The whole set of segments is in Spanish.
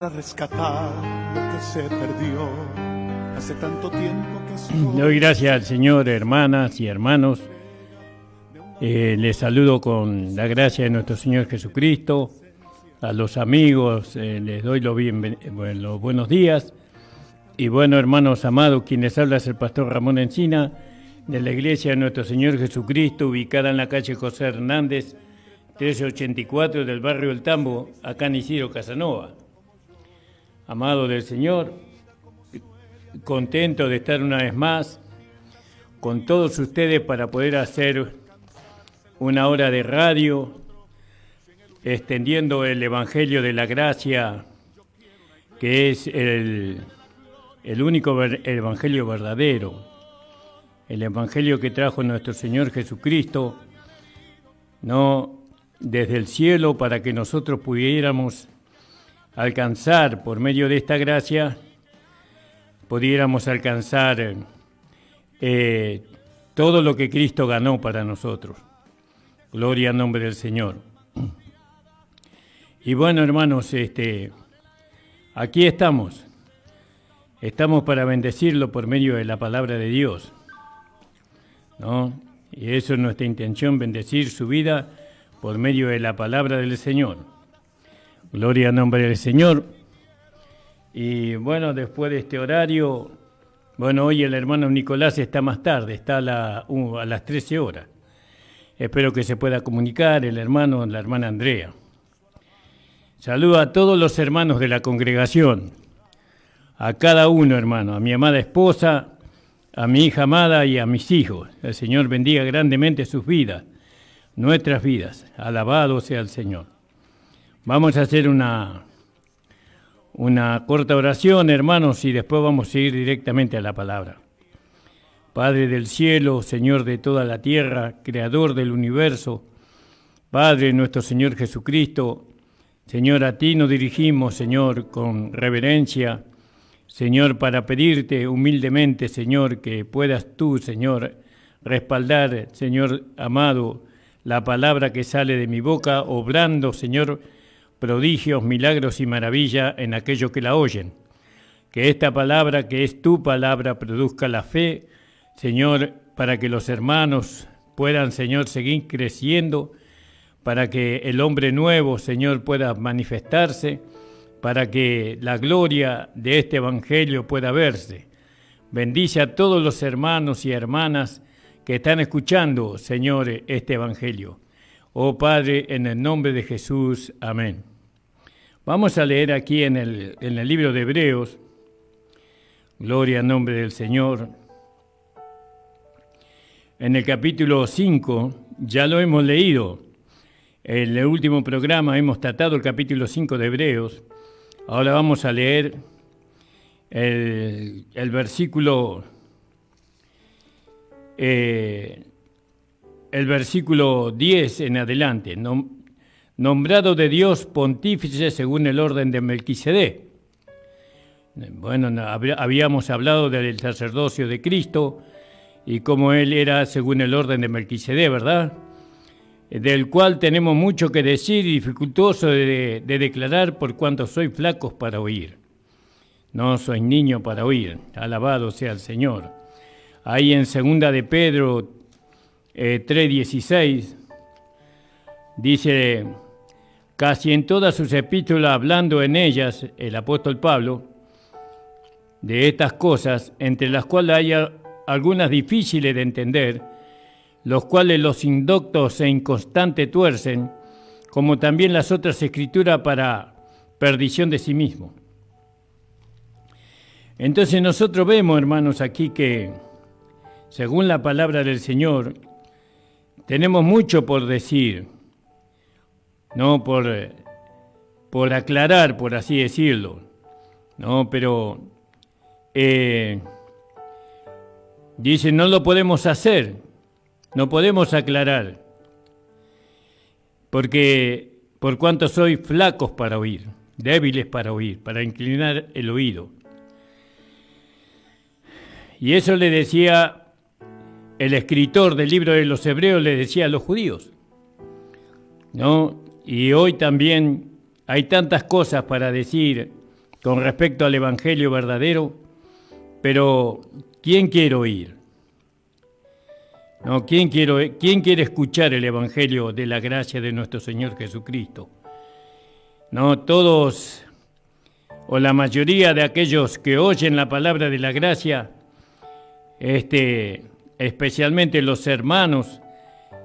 para rescatar lo que se perdió hace tanto tiempo que estoy... Doy gracias al Señor, hermanas y hermanos. Les saludo con la gracia de nuestro Señor Jesucristo. A los amigos les doy los buenos días. Y bueno, hermanos amados, quien les habla es el pastor Ramón Encina, de la iglesia de nuestro Señor Jesucristo, ubicada en la calle José Hernández, 1384 del barrio El Tambo, acá en Isidro Casanova. Amado del Señor, contento de estar una vez más con todos ustedes para poder hacer una hora de radio, extendiendo el Evangelio de la Gracia, que es el único Evangelio verdadero, el Evangelio que trajo nuestro Señor Jesucristo, no desde el cielo, para que nosotros pudiéramos alcanzar, por medio de esta gracia, pudiéramos alcanzar todo lo que Cristo ganó para nosotros. Gloria al nombre del Señor. Y bueno, hermanos, aquí estamos. Estamos para bendecirlo por medio de la palabra de Dios, ¿no? Y eso es nuestra intención, bendecir su vida por medio de la palabra del Señor. Gloria al nombre del Señor. Y bueno, después de este horario, bueno, hoy el hermano Nicolás está más tarde, está a las 13 horas. Espero que se pueda comunicar el hermano, la hermana Andrea. Saludo a todos los hermanos de la congregación, a cada uno, hermano, a mi amada esposa, a mi hija amada y a mis hijos. El Señor bendiga grandemente sus vidas, nuestras vidas. Alabado sea el Señor. Vamos a hacer una corta oración, hermanos, y después vamos a ir directamente a la palabra. Padre del cielo, Señor de toda la tierra, Creador del universo, Padre nuestro Señor Jesucristo, Señor, a ti nos dirigimos, Señor, con reverencia, Señor, para pedirte humildemente, Señor, que puedas tú, Señor, respaldar, Señor amado, la palabra que sale de mi boca, obrando, Señor, prodigios, milagros y maravillas en aquellos que la oyen. Que esta palabra, que es tu palabra, produzca la fe, Señor, para que los hermanos puedan, Señor, seguir creciendo, para que el hombre nuevo, Señor, pueda manifestarse, para que la gloria de este Evangelio pueda verse. Bendice a todos los hermanos y hermanas que están escuchando, Señor, este Evangelio. Oh Padre, en el nombre de Jesús, amén. Vamos a leer aquí en el libro de Hebreos, gloria al nombre del Señor. En el capítulo 5, ya lo hemos leído. En el último programa hemos tratado el capítulo 5 de Hebreos. Ahora vamos a leer el versículo 10 en adelante. Nombrado de Dios pontífice según el orden de Melquisedec. Bueno, habíamos hablado del sacerdocio de Cristo y cómo él era según el orden de Melquisedec, ¿verdad? Del cual tenemos mucho que decir y dificultoso de declarar, por cuanto soy flacos para oír. No soy niño para oír. Alabado sea el Señor. Ahí en 2 de Pedro 3:16 dice: casi en todas sus epístolas, hablando en ellas, el apóstol Pablo, de estas cosas, entre las cuales hay algunas difíciles de entender, los cuales los indoctos e inconstantes tuercen, como también las otras escrituras para perdición de sí mismo. Entonces nosotros vemos, hermanos, aquí que, según la palabra del Señor, tenemos mucho por decir, no por aclarar, por así decirlo, no, pero dice, no lo podemos hacer. No podemos aclarar, porque por cuanto soy flacos para oír, débiles para oír, para inclinar el oído. Y eso le decía el escritor del libro de los Hebreos, le decía a los judíos, ¿no? Y hoy también hay tantas cosas para decir con respecto al Evangelio verdadero, pero ¿quién quiere oír? No, ¿quién quiere escuchar el Evangelio de la gracia de nuestro Señor Jesucristo? No, todos o la mayoría de aquellos que oyen la palabra de la gracia, especialmente los hermanos,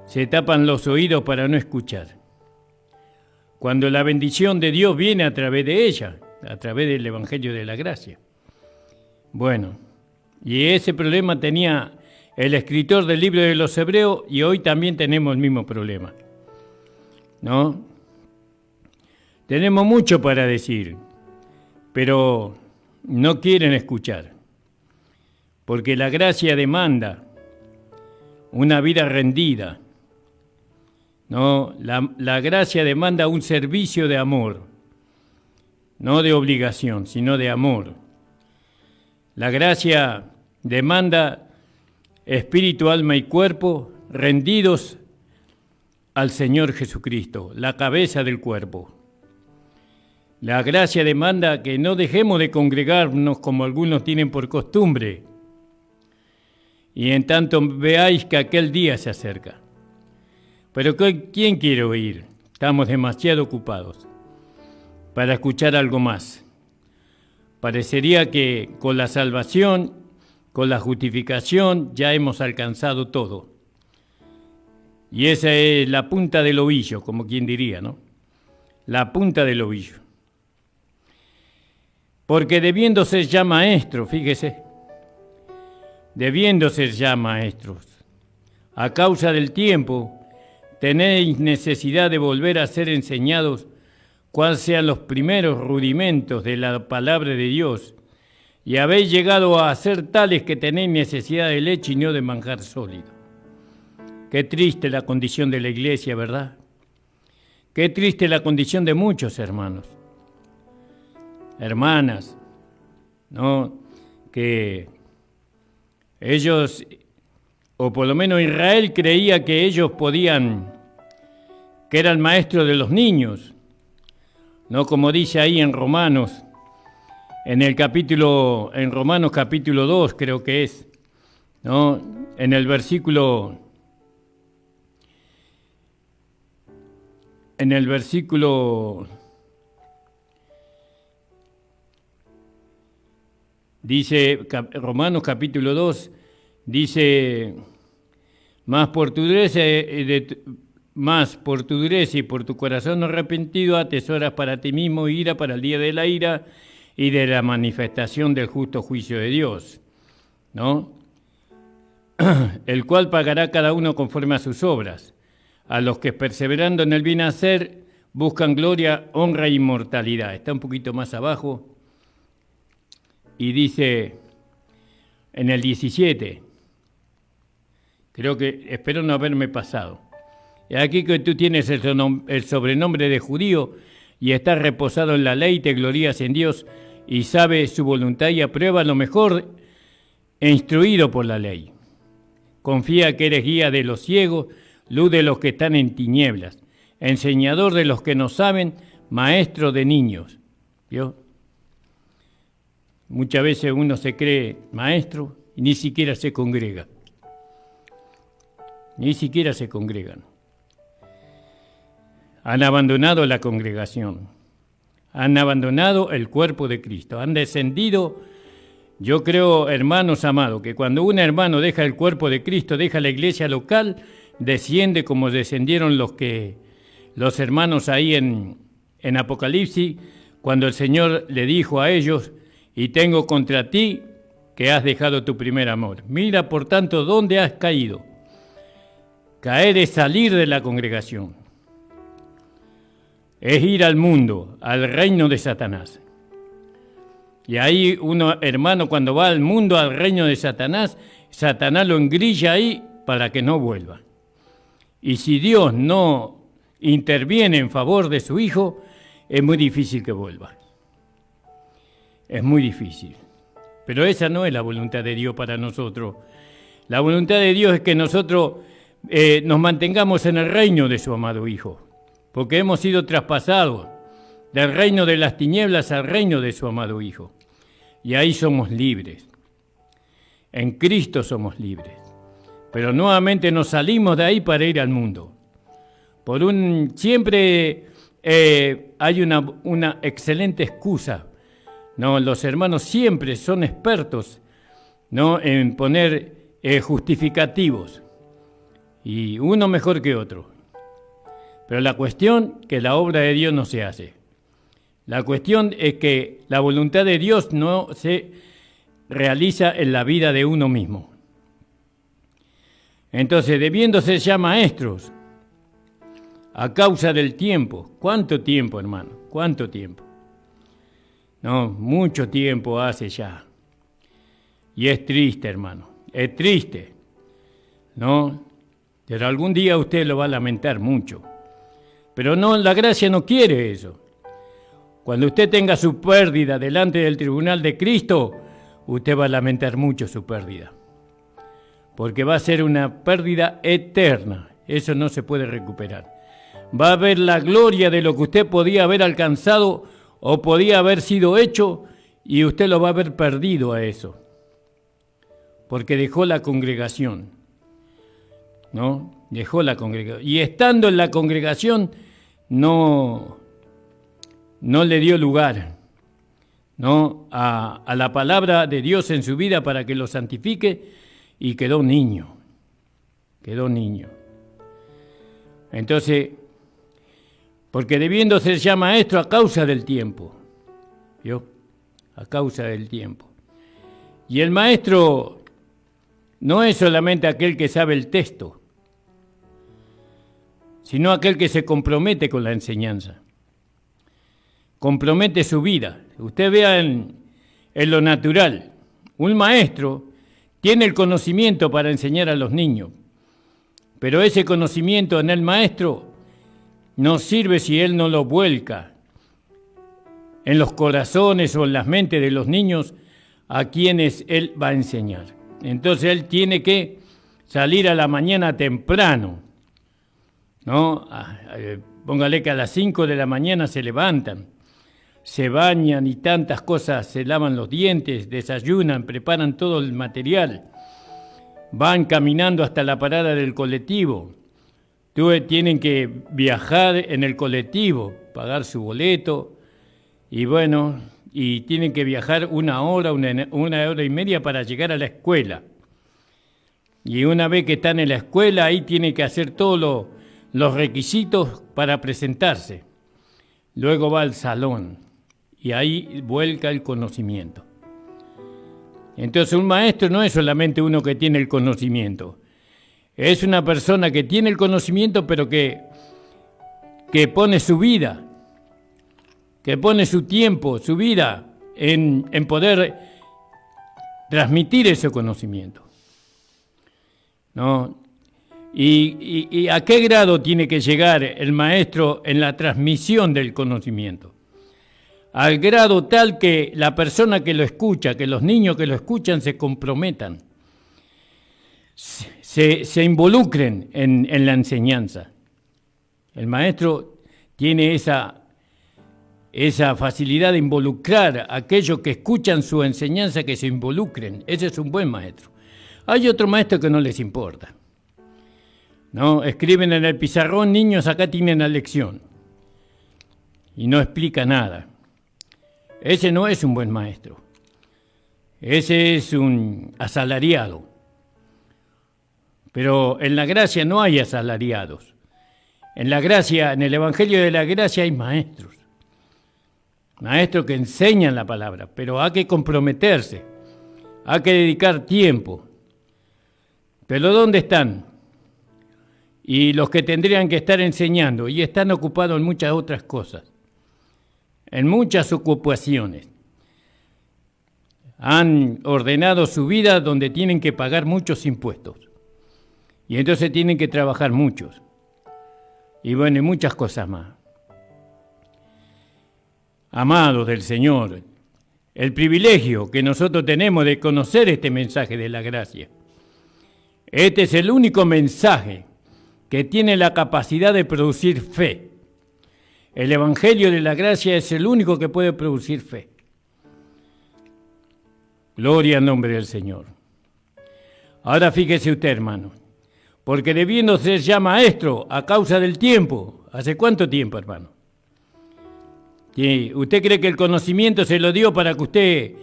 se tapan los oídos para no escuchar. Cuando la bendición de Dios viene a través de ella, a través del Evangelio de la gracia. Bueno, y ese problema tenía el escritor del libro de los Hebreos, y hoy también tenemos el mismo problema, ¿no? Tenemos mucho para decir, pero no quieren escuchar, porque la gracia demanda una vida rendida, ¿no? La gracia demanda un servicio de amor, no de obligación, sino de amor. La gracia demanda espíritu, alma y cuerpo rendidos al Señor Jesucristo, la cabeza del cuerpo. La gracia demanda que no dejemos de congregarnos como algunos tienen por costumbre, y en tanto veáis que aquel día se acerca. Pero ¿quién quiere oír? Estamos demasiado ocupados para escuchar algo más. Parecería que con la salvación, con la justificación, ya hemos alcanzado todo. Y esa es la punta del ovillo, como quien diría, ¿no? La punta del ovillo. Porque debiendo ser ya maestros, fíjese, debiendo ser ya maestros, a causa del tiempo, tenéis necesidad de volver a ser enseñados cuáles sean los primeros rudimentos de la palabra de Dios, y habéis llegado a ser tales que tenéis necesidad de leche y no de manjar sólido. Qué triste la condición de la iglesia, ¿verdad? Qué triste la condición de muchos hermanos, hermanas, ¿no? Que ellos, o por lo menos Israel creía que ellos podían, que eran maestros de los niños, ¿no? Como dice ahí en Romanos, en Romanos capítulo 2 creo que es, ¿no? En el versículo dice, Romanos capítulo 2, dice, más por tu dureza y por tu corazón arrepentido atesoras para ti mismo ira para el día de la ira y de la manifestación del justo juicio de Dios, ¿no? El cual pagará cada uno conforme a sus obras. A los que perseverando en el bien hacer buscan gloria, honra e inmortalidad. Está un poquito más abajo y dice en el 17, espero no haberme pasado. Aquí que tú tienes el sobrenombre de judío y estás reposado en la ley, te glorías en Dios y sabes su voluntad y aprueba lo mejor e instruido por la ley. Confía que eres guía de los ciegos, luz de los que están en tinieblas, enseñador de los que no saben, maestro de niños. ¿Vio? Muchas veces uno se cree maestro y ni siquiera se congrega. Ni siquiera se congregan. Han abandonado la congregación. Han abandonado el cuerpo de Cristo. Han descendido. Yo creo, hermanos amados, que cuando un hermano deja el cuerpo de Cristo, deja la iglesia local, desciende como descendieron los hermanos ahí en Apocalipsis, cuando el Señor le dijo a ellos, y tengo contra ti que has dejado tu primer amor. Mira, por tanto, dónde has caído. Caer es salir de la congregación. Es ir al mundo, al reino de Satanás. Y ahí uno, hermano, cuando va al mundo, al reino de Satanás, Satanás lo engrilla ahí para que no vuelva. Y si Dios no interviene en favor de su Hijo, es muy difícil que vuelva. Es muy difícil. Pero esa no es la voluntad de Dios para nosotros. La voluntad de Dios es que nosotros nos mantengamos en el reino de su amado Hijo, porque hemos sido traspasados, del reino de las tinieblas al reino de su amado Hijo. Y ahí somos libres. En Cristo somos libres. Pero nuevamente nos salimos de ahí para ir al mundo. Siempre hay una excelente excusa. No, los hermanos siempre son expertos, ¿no?, en poner justificativos. Y uno mejor que otro. Pero la cuestión es que la obra de Dios no se hace. La cuestión es que la voluntad de Dios no se realiza en la vida de uno mismo. Entonces, debiendo ser ya maestros, a causa del tiempo. ¿Cuánto tiempo, hermano? ¿Cuánto tiempo? No, mucho tiempo hace ya. Y es triste, hermano. Es triste. ¿No? Pero algún día usted lo va a lamentar mucho. Pero no, la gracia no quiere eso. Cuando usted tenga su pérdida delante del tribunal de Cristo, usted va a lamentar mucho su pérdida. Porque va a ser una pérdida eterna. Eso no se puede recuperar. Va a ver la gloria de lo que usted podía haber alcanzado o podía haber sido hecho, y usted lo va a haber perdido a eso. Porque dejó la congregación. ¿No? Dejó la congregación. Y estando en la congregación, no le dio lugar, ¿no?, a la palabra de Dios en su vida para que lo santifique, y quedó niño. Quedó niño. Entonces, porque debiendo ser ya maestro a causa del tiempo. ¿Vio? A causa del tiempo. Y el maestro no es solamente aquel que sabe el texto, sino aquel que se compromete con la enseñanza. Compromete su vida. Usted vea en lo natural. Un maestro tiene el conocimiento para enseñar a los niños, pero ese conocimiento en el maestro no sirve si él no lo vuelca en los corazones o en las mentes de los niños a quienes él va a enseñar. Entonces él tiene que salir a la mañana temprano, ¿no? Póngale que a las 5 de la mañana se levantan, se bañan y tantas cosas, se lavan los dientes, desayunan, preparan todo el material, van caminando hasta la parada del colectivo. Tienen que viajar en el colectivo, pagar su boleto, y bueno, y tienen que viajar una hora y media para llegar a la escuela. Y una vez que están en la escuela, ahí tienen que hacer todos los requisitos para presentarse. Luego va al salón, y ahí vuelca el conocimiento. Entonces un maestro no es solamente uno que tiene el conocimiento. Es una persona que tiene el conocimiento, pero que pone su vida, que pone su tiempo, su vida en poder transmitir ese conocimiento, ¿no? ¿Y a qué grado tiene que llegar el maestro en la transmisión del conocimiento? Al grado tal que la persona que lo escucha, que los niños que lo escuchan se comprometan, se involucren en la enseñanza. El maestro tiene esa facilidad de involucrar a aquellos que escuchan su enseñanza, que se involucren. Ese es un buen maestro. Hay otro maestro que no les importa, ¿no? Escriben en el pizarrón: niños, acá tienen la lección, y no explica nada. Ese no es un buen maestro. Ese es un asalariado. Pero en la gracia no hay asalariados. En la gracia, en el Evangelio de la Gracia hay maestros. Maestros que enseñan la palabra, pero hay que comprometerse, hay que dedicar tiempo. Pero ¿dónde están? Y los que tendrían que estar enseñando, y están ocupados en muchas otras cosas, en muchas ocupaciones. Han ordenado su vida donde tienen que pagar muchos impuestos. Y entonces tienen que trabajar muchos. Y bueno, y muchas cosas más. Amados del Señor, el privilegio que nosotros tenemos de conocer este mensaje de la gracia. Este es el único mensaje que tiene la capacidad de producir fe. El Evangelio de la gracia es el único que puede producir fe. Gloria al nombre del Señor. Ahora fíjese usted, hermano, porque debiendo ser ya maestro a causa del tiempo. ¿Hace cuánto tiempo, hermano? ¿Usted cree que el conocimiento se lo dio para que usted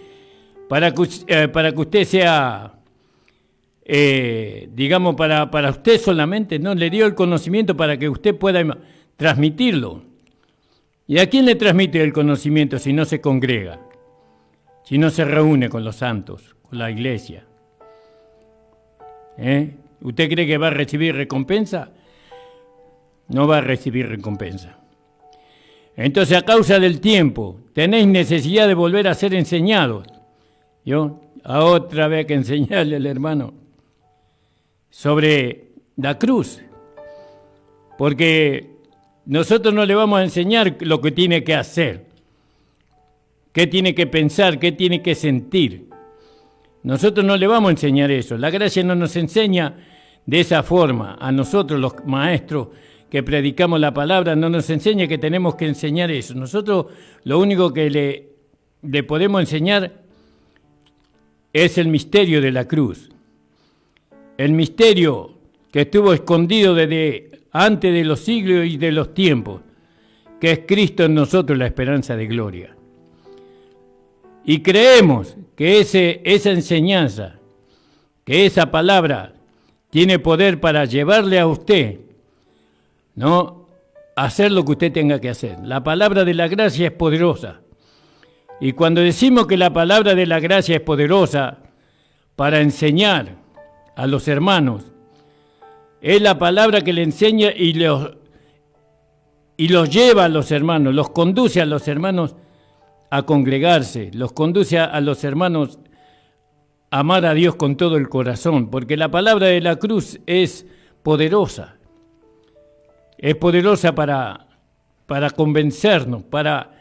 sea, digamos, para usted solamente? No, le dio el conocimiento para que usted pueda transmitirlo. ¿Y a quién le transmite el conocimiento si no se congrega? Si no se reúne con los santos, con la iglesia. ¿Usted cree que va a recibir recompensa? No va a recibir recompensa. Entonces, a causa del tiempo, tenéis necesidad de volver a ser enseñados. Yo, a otra vez que enseñarle al hermano sobre la cruz. Porque nosotros no le vamos a enseñar lo que tiene que hacer, qué tiene que pensar, qué tiene que sentir. Nosotros no le vamos a enseñar eso. La gracia no nos enseña de esa forma. A nosotros, los maestros que predicamos la palabra, no nos enseña que tenemos que enseñar eso. Nosotros lo único que le podemos enseñar es el misterio de la cruz. El misterio que estuvo escondido desde antes de los siglos y de los tiempos, que es Cristo en nosotros, la esperanza de gloria. Y creemos que esa enseñanza, que esa palabra tiene poder para llevarle a usted, ¿no?, a hacer lo que usted tenga que hacer. La palabra de la gracia es poderosa. Y cuando decimos que la palabra de la gracia es poderosa para enseñar a los hermanos, es la palabra que le enseña y los lleva a los hermanos, los conduce a los hermanos a congregarse, los conduce a los hermanos a amar a Dios con todo el corazón, porque la palabra de la cruz es poderosa. Es poderosa para convencernos, para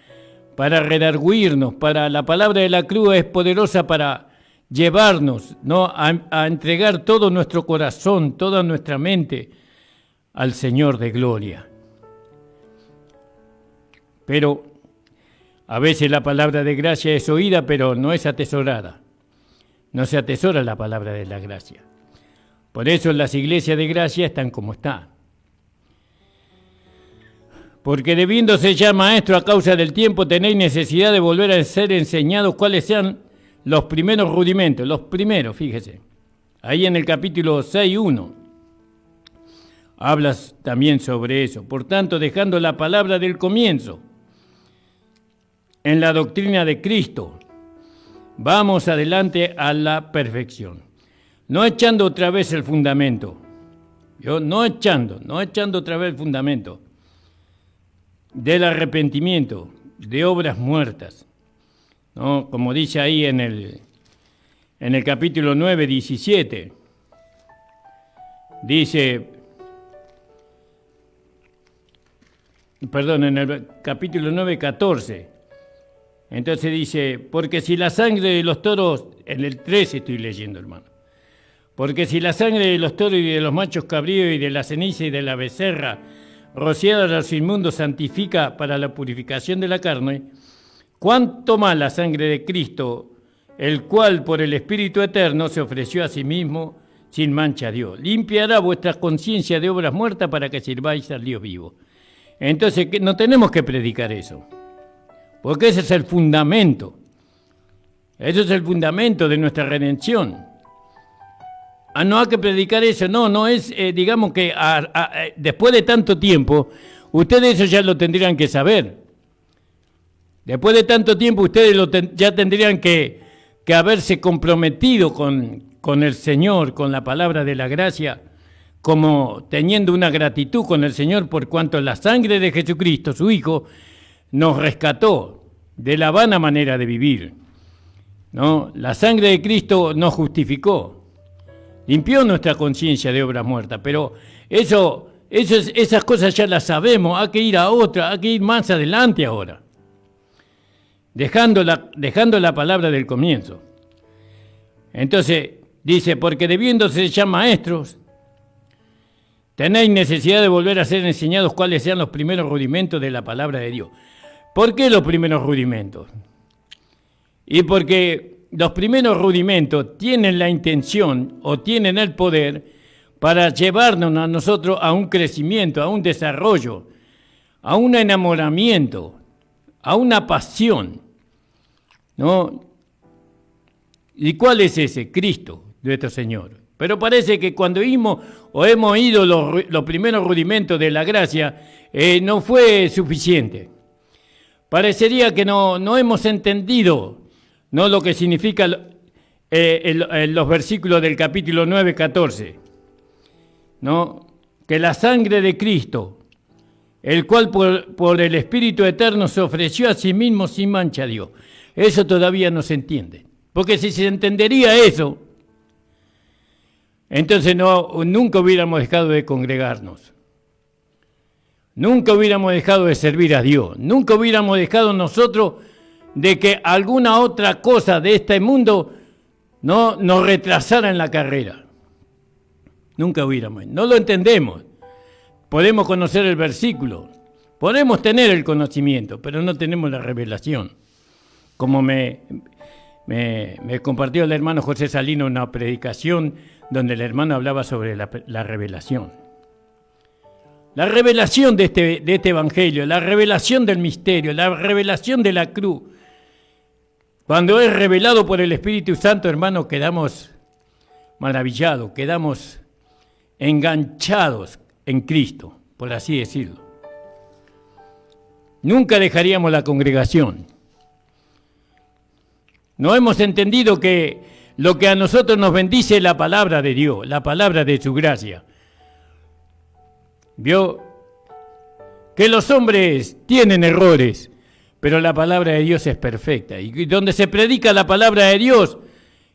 redarguirnos, la palabra de la cruz es poderosa para llevarnos, ¿no?, a entregar todo nuestro corazón, toda nuestra mente al Señor de gloria. Pero a veces la palabra de gracia es oída, pero no es atesorada. No se atesora la palabra de la gracia. Por eso las iglesias de gracia están como están. Porque debiéndose ya maestro a causa del tiempo, tenéis necesidad de volver a ser enseñados cuáles sean los primeros rudimentos. Los primeros, fíjese. Ahí en el capítulo 6:1 hablas también sobre eso. Por tanto, dejando la palabra del comienzo en la doctrina de Cristo, vamos adelante a la perfección. No echando otra vez el fundamento. No echando otra vez el fundamento del arrepentimiento, de obras muertas, ¿no? Como dice ahí en el capítulo 9:17, en el capítulo 9:14, entonces dice, porque si la sangre de los toros, en el 13 estoy leyendo, hermano, porque si la sangre de los toros y de los machos cabríos y de la ceniza y de la becerra rociada a los inmundos santifica para la purificación de la carne, cuánto más la sangre de Cristo, el cual por el Espíritu Eterno se ofreció a sí mismo sin mancha a Dios, limpiará vuestra conciencia de obras muertas para que sirváis al Dios vivo. Entonces no tenemos que predicar eso, porque ese es el fundamento. Eso es el fundamento de nuestra redención. No hay que predicar eso, no es, digamos que después de tanto tiempo, ustedes eso ya lo tendrían que saber. Después de tanto tiempo, ustedes ya tendrían que haberse comprometido con el Señor, con la palabra de la gracia, como teniendo una gratitud con el Señor por cuanto la sangre de Jesucristo, su Hijo, nos rescató de la vana manera de vivir, ¿no? La sangre de Cristo nos justificó. Limpió nuestra conciencia de obras muertas, pero esas cosas ya las sabemos, hay que ir a otra, hay que ir más adelante ahora, dejando la palabra del comienzo. Entonces dice, porque debiéndose ya maestros, tenéis necesidad de volver a ser enseñados cuáles sean los primeros rudimentos de la palabra de Dios. ¿Por qué los primeros rudimentos? Y porque los primeros rudimentos tienen la intención o tienen el poder para llevarnos a nosotros a un crecimiento, a un desarrollo, a un enamoramiento, a una pasión, ¿no? ¿Y cuál es ese? Cristo, nuestro Señor. Pero parece que cuando hemos oído los primeros rudimentos de la gracia, no fue suficiente. Parecería que no hemos entendido, ¿no?, lo que significa los versículos del capítulo 9, 14, ¿no? Que la sangre de Cristo, el cual por el Espíritu Eterno se ofreció a sí mismo sin mancha a Dios. Eso todavía no se entiende. Porque si se entendería eso, entonces nunca hubiéramos dejado de congregarnos. Nunca hubiéramos dejado de servir a Dios. Nunca hubiéramos dejado nosotros de que alguna otra cosa de este mundo no nos retrasara en la carrera. Nunca hubiéramos. No lo entendemos. Podemos conocer el versículo. Podemos tener el conocimiento, pero no tenemos la revelación. Como me compartió el hermano José Salino una predicación donde el hermano hablaba sobre la revelación. La revelación de este evangelio, la revelación del misterio, la revelación de la cruz. Cuando es revelado por el Espíritu Santo, hermano, quedamos maravillados, quedamos enganchados en Cristo, por así decirlo. Nunca dejaríamos la congregación. No hemos entendido que lo que a nosotros nos bendice es la palabra de Dios, la palabra de su gracia. ¿Vio? Que los hombres tienen errores, pero la palabra de Dios es perfecta. Y donde se predica la palabra de Dios,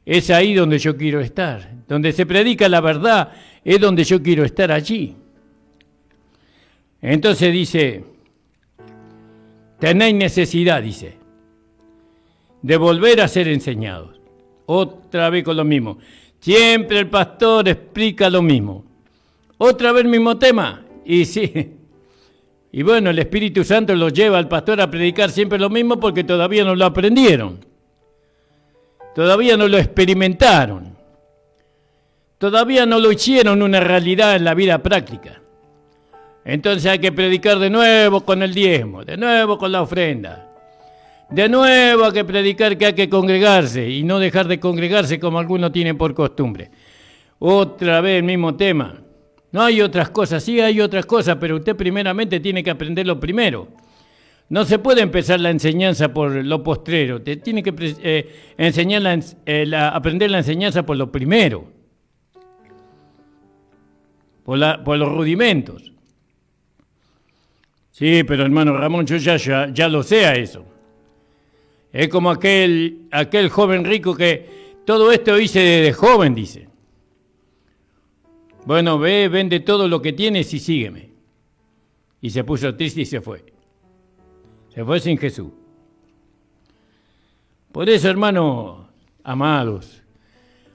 es ahí donde yo quiero estar. Donde se predica la verdad, es donde yo quiero estar allí. Entonces dice, tenéis necesidad, dice, de volver a ser enseñados. Otra vez con lo mismo. Siempre el pastor explica lo mismo. Otra vez el mismo tema. Y sí. Y bueno, el Espíritu Santo los lleva al pastor a predicar siempre lo mismo porque todavía no lo aprendieron. Todavía no lo experimentaron. Todavía no lo hicieron una realidad en la vida práctica. Entonces hay que predicar de nuevo con el diezmo, de nuevo con la ofrenda. De nuevo hay que predicar que hay que congregarse y no dejar de congregarse como algunos tienen por costumbre. Otra vez el mismo tema. No hay otras cosas, sí hay otras cosas, pero usted primeramente tiene que aprenderlo primero. No se puede empezar la enseñanza por lo postrero, te tiene que aprender la enseñanza por lo primero, por los rudimentos. Sí, pero hermano Ramón, yo ya lo sé a eso. Es como aquel joven rico que todo esto hice desde joven, dice. Bueno, vende todo lo que tienes y sígueme. Y se puso triste y se fue. Se fue sin Jesús. Por eso, hermanos amados,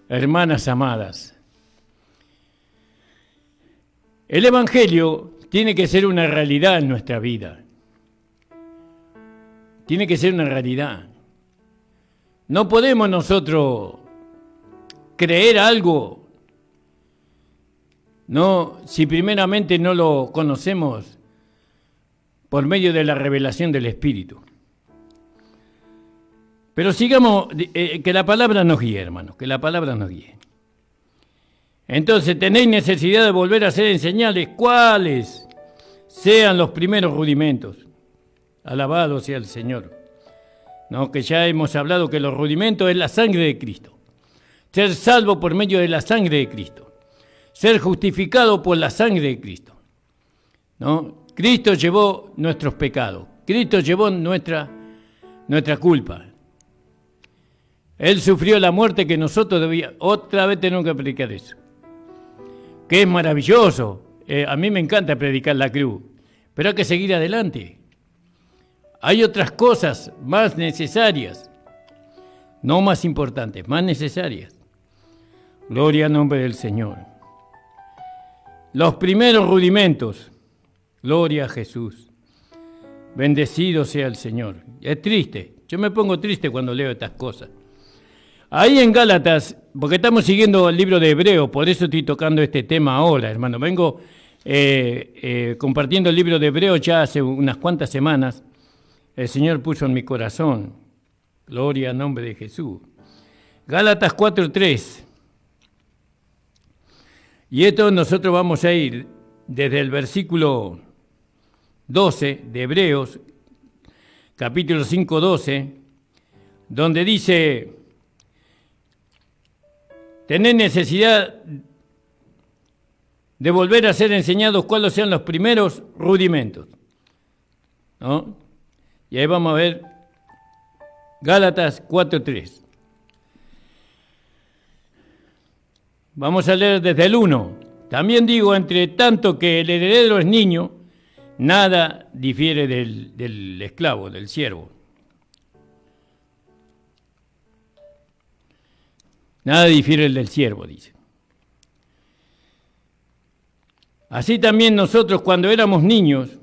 hermanas amadas, el Evangelio tiene que ser una realidad en nuestra vida. Tiene que ser una realidad. No podemos nosotros creer algo, no, si primeramente no lo conocemos por medio de la revelación del Espíritu. Pero sigamos, que la palabra nos guíe, hermanos, que la palabra nos guíe. Entonces tenéis necesidad de volver a ser enseñados cuáles sean los primeros rudimentos. Alabado sea el Señor. No, que ya hemos hablado que los rudimentos es la sangre de Cristo. Ser salvo por medio de la sangre de Cristo. Ser justificado por la sangre de Cristo. ¿No? Cristo llevó nuestros pecados. Cristo llevó nuestra culpa. Él sufrió la muerte que nosotros debíamos. Otra vez tenemos que predicar eso. Que es maravilloso. A mí me encanta predicar la cruz. Pero hay que seguir adelante. Hay otras cosas más necesarias. No más importantes, más necesarias. Gloria al nombre del Señor. los primeros rudimentos. Gloria a Jesús. Bendecido sea el Señor. Es triste. Yo me pongo triste cuando leo estas cosas. Ahí en Gálatas, porque estamos siguiendo el libro de Hebreos, por eso estoy tocando este tema ahora, hermano. Vengo compartiendo el libro de Hebreos ya hace unas cuantas semanas. El Señor puso en mi corazón. Gloria al nombre de Jesús. Gálatas 4:3. Y esto nosotros vamos a ir desde el versículo 12 de Hebreos, capítulo 5:12, donde dice: tened necesidad de volver a ser enseñados cuáles sean los primeros rudimentos, ¿no? Y ahí vamos a ver Gálatas 4:3. Vamos a leer desde el 1. También digo, entre tanto que el heredero es niño, nada difiere del esclavo, del siervo. Nada difiere del siervo, dice. Así también nosotros cuando éramos niños,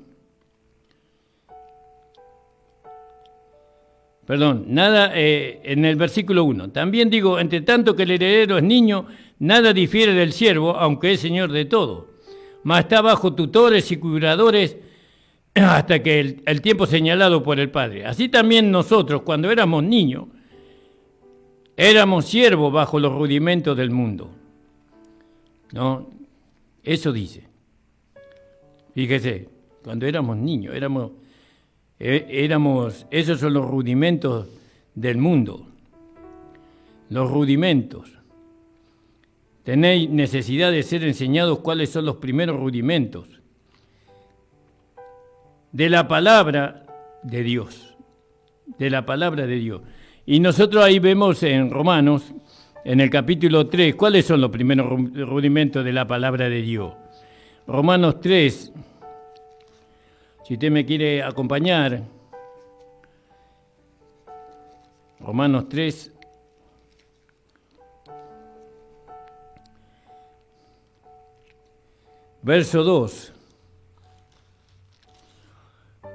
nada, en el versículo 1. También digo, entre tanto que el heredero es niño, nada difiere del siervo, aunque es señor de todo. Mas está bajo tutores y cuidadores hasta que el tiempo señalado por el Padre. Así también nosotros, cuando éramos niños, éramos siervos bajo los rudimentos del mundo. ¿No? Eso dice. Fíjese, cuando éramos niños, esos son los rudimentos del mundo. Los rudimentos. Tenéis necesidad de ser enseñados cuáles son los primeros rudimentos de la palabra de Dios. De la palabra de Dios. Y nosotros ahí vemos en Romanos, en el capítulo 3, cuáles son los primeros rudimentos de la palabra de Dios. Romanos 3, si usted me quiere acompañar, Romanos 3, verso 2,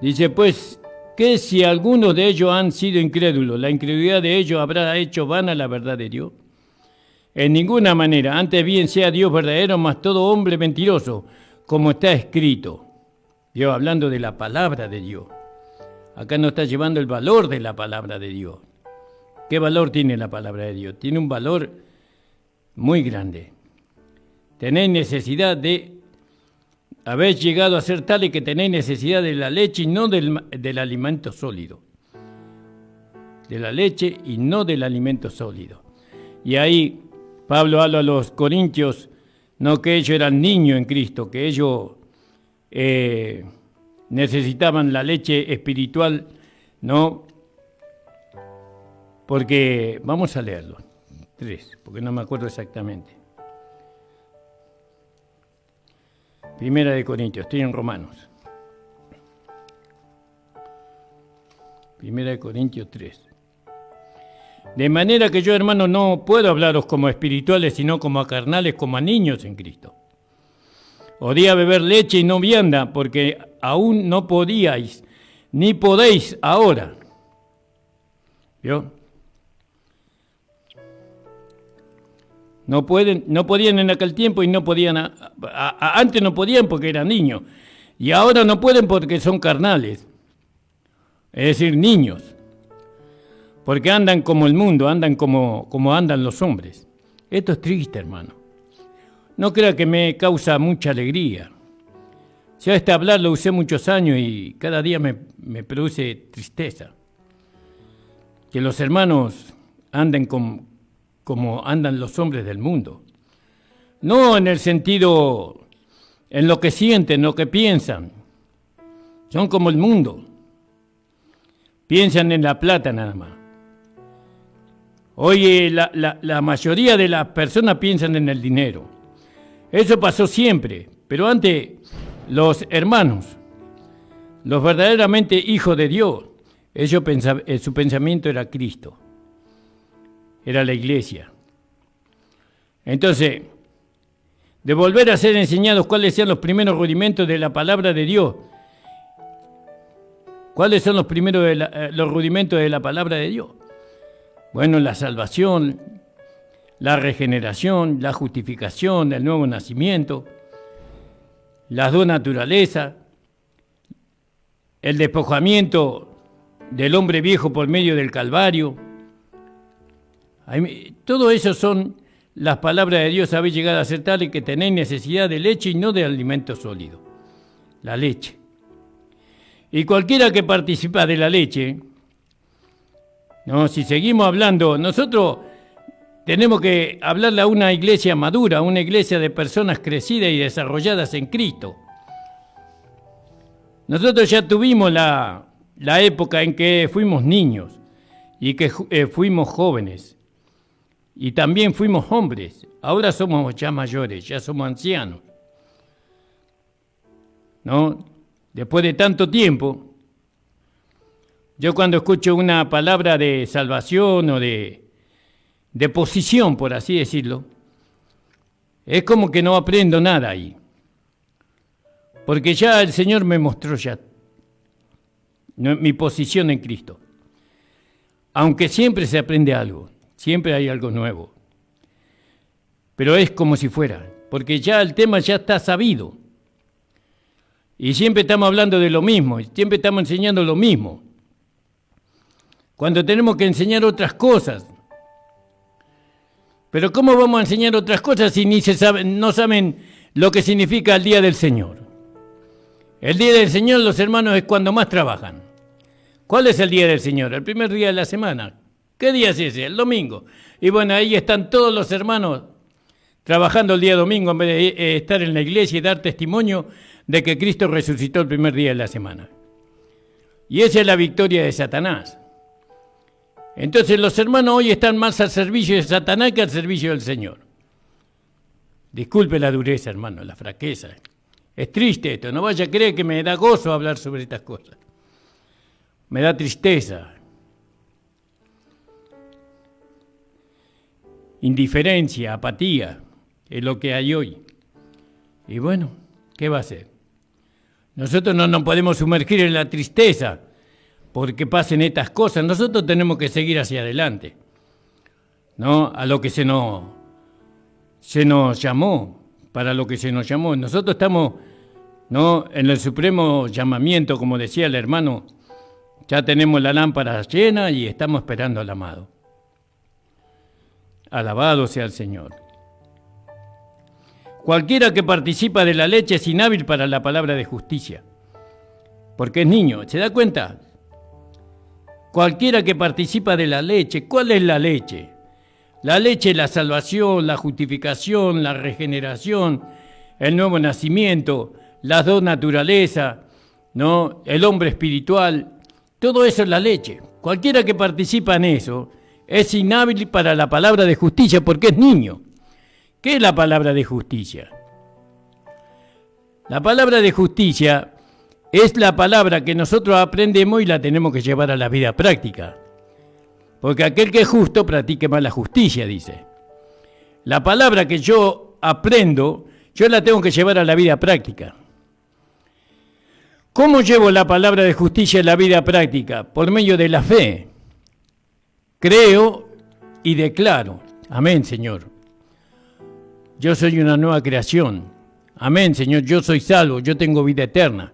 dice, pues, que si algunos de ellos han sido incrédulos, la incredulidad de ellos habrá hecho vana la verdad de Dios. En ninguna manera, antes bien sea Dios verdadero, mas todo hombre mentiroso, como está escrito. Dios hablando de la palabra de Dios. Acá nos está llevando el valor de la palabra de Dios. ¿Qué valor tiene la palabra de Dios? Tiene un valor muy grande. Tenéis necesidad habéis llegado a ser tales que tenéis necesidad de la leche y no del alimento sólido. De la leche y no del alimento sólido. Y ahí Pablo habla a los corintios, no que ellos eran niños en Cristo, que ellos necesitaban la leche espiritual, no, porque, vamos a leerlo, 3, porque no me acuerdo exactamente. Primera de Corintios, estoy en Romanos. Primera de Corintios 3. De manera que yo, hermanos, no puedo hablaros como espirituales, sino como a carnales, como a niños en Cristo. Odía beber leche y no vianda, porque aún no podíais, ni podéis ahora. ¿Vio? No podían en aquel tiempo y no podían, antes no podían porque eran niños, y ahora no pueden porque son carnales, es decir, niños, porque andan como el mundo, andan como andan los hombres. Esto es triste, hermano. No crea que me causa mucha alegría. Ya hablar lo usé muchos años y cada día me produce tristeza. Que los hermanos anden como andan los hombres del mundo. No en el sentido, en lo que sienten, lo que piensan. Son como el mundo. Piensan en la plata nada más. Hoy la mayoría de las personas piensan en el dinero. Eso pasó siempre, pero antes los hermanos, los verdaderamente hijos de Dios, su pensamiento era Cristo. Era la iglesia. Entonces, de volver a ser enseñados cuáles sean los primeros rudimentos de la palabra de Dios. ¿Cuáles son los primeros los rudimentos de la palabra de Dios? Bueno, la salvación, la regeneración, la justificación, el nuevo nacimiento, las dos naturalezas, el despojamiento del hombre viejo por medio del Calvario. Todo eso son las palabras de Dios. Habéis llegado a ser tales que tenéis necesidad de leche y no de alimento sólido. La leche. Y cualquiera que participa de la leche, no, si seguimos hablando, nosotros tenemos que hablarle a una iglesia madura, una iglesia de personas crecidas y desarrolladas en Cristo. Nosotros ya tuvimos la época en que fuimos niños y que fuimos jóvenes y también fuimos hombres. Ahora somos ya mayores, ya somos ancianos. ¿No? Después de tanto tiempo, yo cuando escucho una palabra de salvación o de posición, por así decirlo, es como que no aprendo nada ahí. Porque ya el Señor me mostró ya mi posición en Cristo. Aunque siempre se aprende algo, siempre hay algo nuevo. Pero es como si fuera, porque ya el tema ya está sabido. Y siempre estamos hablando de lo mismo, siempre estamos enseñando lo mismo. Cuando tenemos que enseñar otras cosas. Pero ¿cómo vamos a enseñar otras cosas si no saben lo que significa el día del Señor? El día del Señor, los hermanos, es cuando más trabajan. ¿Cuál es el día del Señor? El primer día de la semana. ¿Qué día es ese? El domingo. Y bueno, ahí están todos los hermanos trabajando el día domingo en vez de estar en la iglesia y dar testimonio de que Cristo resucitó el primer día de la semana. Y esa es la victoria de Satanás. Entonces los hermanos hoy están más al servicio de Satanás que al servicio del Señor. Disculpe la dureza, hermano, la fraqueza. Es triste esto, no vaya a creer que me da gozo hablar sobre estas cosas. Me da tristeza. Indiferencia, apatía, es lo que hay hoy. Y bueno, ¿qué va a hacer? Nosotros no nos podemos sumergir en la tristeza porque pasen estas cosas. Nosotros tenemos que seguir hacia adelante, ¿no? A lo que se nos llamó, para lo que se nos llamó. Nosotros estamos, ¿no?, en el supremo llamamiento, como decía el hermano. Ya tenemos la lámpara llena y estamos esperando al amado. Alabado sea el Señor. Cualquiera que participa de la leche es inhábil para la palabra de justicia, porque es niño. ¿Se da cuenta? Cualquiera que participa de la leche. ¿Cuál es la leche? La leche es la salvación, la justificación, la regeneración, el nuevo nacimiento, las dos naturalezas, ¿no? El hombre espiritual. Todo eso es la leche. Cualquiera que participa en eso es inhábil para la palabra de justicia porque es niño. ¿Qué es la palabra de justicia? La palabra de justicia es la palabra que nosotros aprendemos y la tenemos que llevar a la vida práctica. Porque aquel que es justo practique más la justicia, dice. La palabra que yo aprendo, yo la tengo que llevar a la vida práctica. ¿Cómo llevo la palabra de justicia a la vida práctica? Por medio de la fe. Creo y declaro. Amén, Señor. Yo soy una nueva creación. Amén, Señor. Yo soy salvo. Yo tengo vida eterna.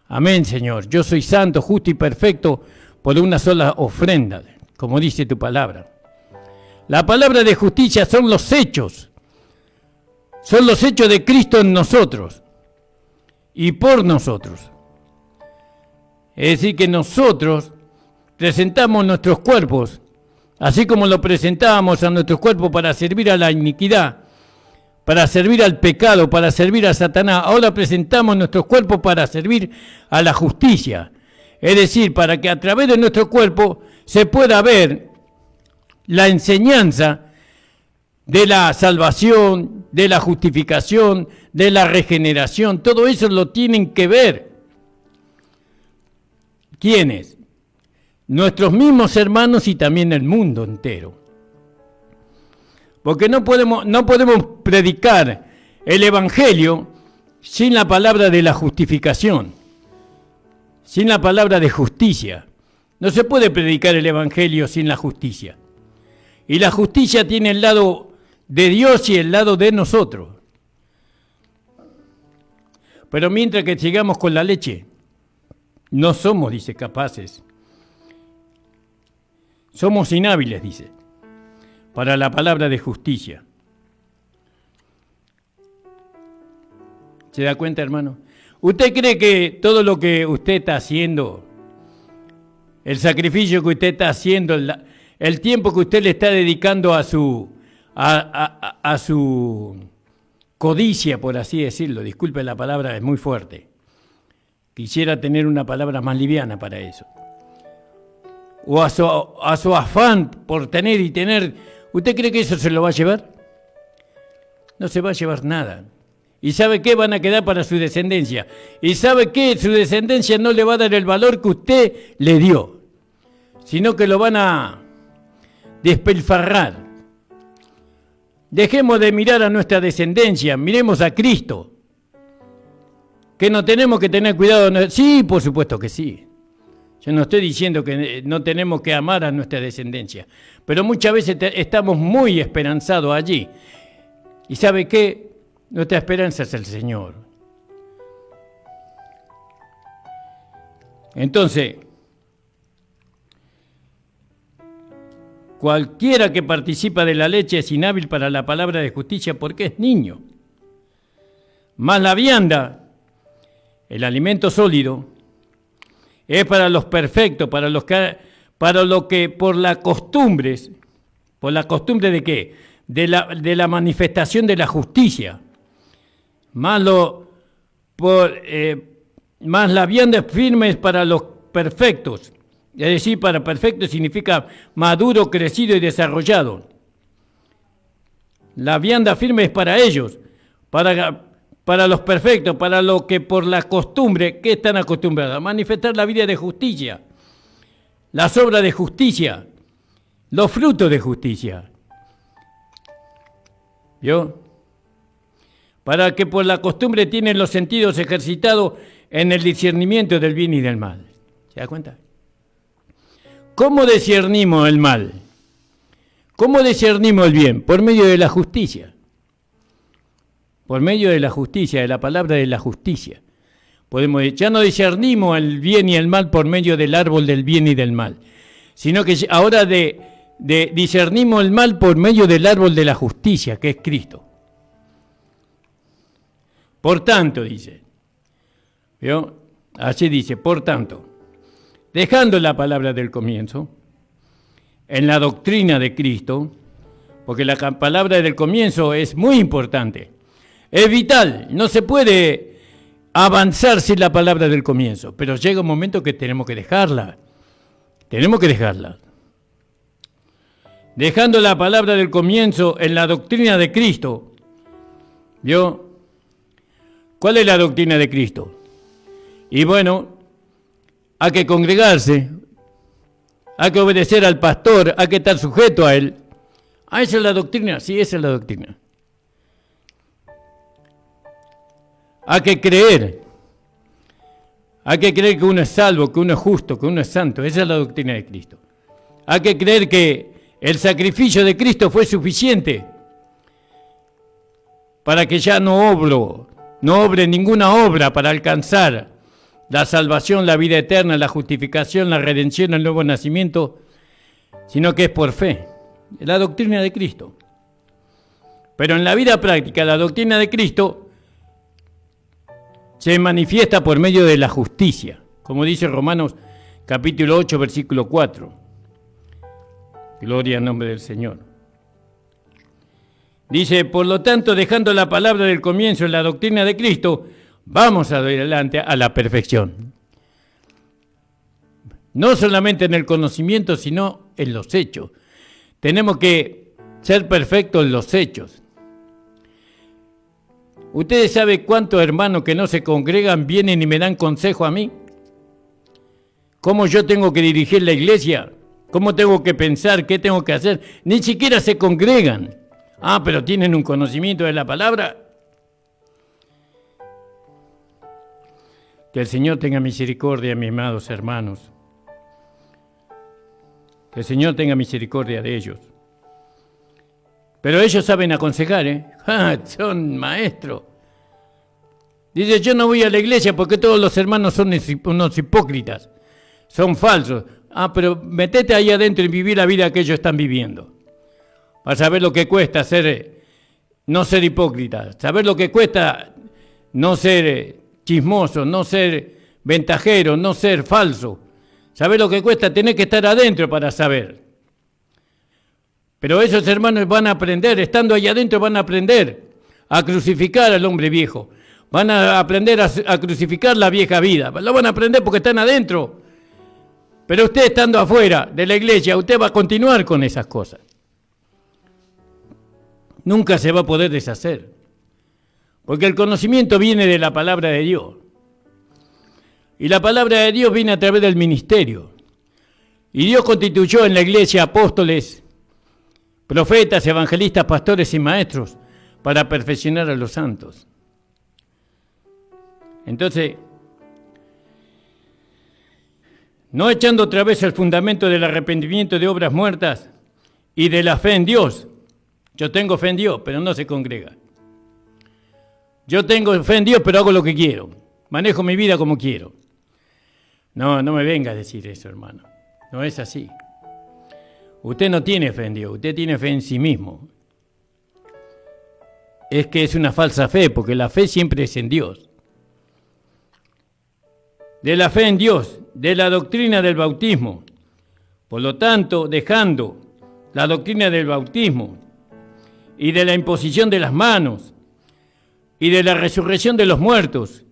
Amén, Señor. Yo soy santo, justo y perfecto por una sola ofrenda, como dice tu palabra. La palabra de justicia son los hechos. Son los hechos de Cristo en nosotros y por nosotros. Es decir, que nosotros presentamos nuestros cuerpos, así como lo presentábamos a nuestros cuerpos para servir a la iniquidad, para servir al pecado, para servir a Satanás. Ahora presentamos nuestros cuerpos para servir a la justicia. Es decir, para que a través de nuestro cuerpo se pueda ver la enseñanza de la salvación, de la justificación, de la regeneración. Todo eso lo tienen que ver. ¿Quiénes? Nuestros mismos hermanos y también el mundo entero. Porque no podemos predicar el Evangelio sin la palabra de la justificación, sin la palabra de justicia. No se puede predicar el Evangelio sin la justicia. Y la justicia tiene el lado de Dios y el lado de nosotros. Pero mientras que sigamos con la leche, no somos, dice, capaces. Somos inhábiles, dice, para la palabra de justicia. ¿Se da cuenta, hermano? ¿Usted cree que todo lo que usted está haciendo, el sacrificio que usted está haciendo, el tiempo que usted le está dedicando a su codicia, por así decirlo, disculpe la palabra, es muy fuerte. Quisiera tener una palabra más liviana para eso. O a su afán por tener y tener, ¿usted cree que eso se lo va a llevar? No se va a llevar nada. ¿Y sabe qué? Van a quedar para su descendencia. ¿Y sabe qué? Su descendencia no le va a dar el valor que usted le dio, sino que lo van a despilfarrar. Dejemos de mirar a nuestra descendencia, miremos a Cristo. ¿Que no tenemos que tener cuidado? Sí, por supuesto que sí. Yo no estoy diciendo que no tenemos que amar a nuestra descendencia, pero muchas veces estamos muy esperanzados allí. ¿Y sabe qué? Nuestra esperanza es el Señor. Entonces, cualquiera que participa de la leche es inhábil para la palabra de justicia porque es niño. Mas la vianda, el alimento sólido, es para los perfectos, para lo que por las costumbres, ¿por la costumbre de qué? De la manifestación de la justicia. Más la vianda firme es para los perfectos. Es decir, para perfecto significa maduro, crecido y desarrollado. La vianda firme es para ellos, para los perfectos, para los que por la costumbre, ¿qué están acostumbrados? A manifestar la vida de justicia, las obras de justicia, los frutos de justicia. ¿Vio? Para que por la costumbre tienen los sentidos ejercitados en el discernimiento del bien y del mal. ¿Se da cuenta? ¿Cómo discernimos el mal? ¿Cómo discernimos el bien? Por medio de la justicia. Por medio de la justicia, de la palabra de la justicia. Ya no discernimos el bien y el mal por medio del árbol del bien y del mal, sino que ahora discernimos el mal por medio del árbol de la justicia, que es Cristo. Por tanto, dice, ¿vio? Así dice, por tanto, dejando la palabra del comienzo, en la doctrina de Cristo, porque la palabra del comienzo es muy importante, es vital, no se puede avanzar sin la palabra del comienzo, pero llega un momento que tenemos que dejarla, Dejando la palabra del comienzo en la doctrina de Cristo, ¿vio? ¿Cuál es la doctrina de Cristo? Y bueno, hay que congregarse, hay que obedecer al pastor, hay que estar sujeto a él. Ah, esa es la doctrina, sí, esa es la doctrina. Hay que creer que uno es salvo, que uno es justo, que uno es santo, esa es la doctrina de Cristo. Hay que creer que el sacrificio de Cristo fue suficiente para que ya no obre ninguna obra para alcanzar la salvación, la vida eterna, la justificación, la redención, el nuevo nacimiento, sino que es por fe. Es la doctrina de Cristo. Pero en la vida práctica, la doctrina de Cristo se manifiesta por medio de la justicia, como dice Romanos capítulo 8, versículo 4. Gloria al nombre del Señor. Dice, por lo tanto, dejando la palabra del comienzo en la doctrina de Cristo, vamos adelante a la perfección. No solamente en el conocimiento, sino en los hechos. Tenemos que ser perfectos en los hechos. ¿Ustedes saben cuántos hermanos que no se congregan vienen y me dan consejo a mí? ¿Cómo yo tengo que dirigir la iglesia? ¿Cómo tengo que pensar? ¿Qué tengo que hacer? Ni siquiera se congregan. Ah, pero tienen un conocimiento de la palabra. Que el Señor tenga misericordia, mis amados hermanos. Que el Señor tenga misericordia de ellos. Pero ellos saben aconsejar, ¿eh? Son maestros. Dice, yo no voy a la iglesia porque todos los hermanos son unos hipócritas. Son falsos. Pero metete ahí adentro y vivir la vida que ellos están viviendo. Para saber lo que cuesta no ser hipócrita. Saber lo que cuesta no ser chismoso, no ser ventajero, no ser falso. Saber lo que cuesta tener que estar adentro para saber. Pero esos hermanos van a aprender, estando allá adentro van a aprender a crucificar al hombre viejo. Van a aprender a crucificar la vieja vida. Lo van a aprender porque están adentro. Pero usted estando afuera de la iglesia, usted va a continuar con esas cosas. Nunca se va a poder deshacer. Porque el conocimiento viene de la palabra de Dios. Y la palabra de Dios viene a través del ministerio. Y Dios constituyó en la iglesia apóstoles, profetas, evangelistas, pastores y maestros para perfeccionar a los santos. Entonces, no echando otra vez el fundamento del arrepentimiento de obras muertas y de la fe en Dios. Yo tengo fe en Dios, pero no se congrega. Yo tengo fe en Dios, pero hago lo que quiero. Manejo mi vida como quiero. No me venga a decir eso, hermano. No es así. Usted no tiene fe en Dios, usted tiene fe en sí mismo. Es que es una falsa fe, porque la fe siempre es en Dios. De la fe en Dios, de la doctrina del bautismo. Por lo tanto, dejando la doctrina del bautismo y de la imposición de las manos y de la resurrección de los muertos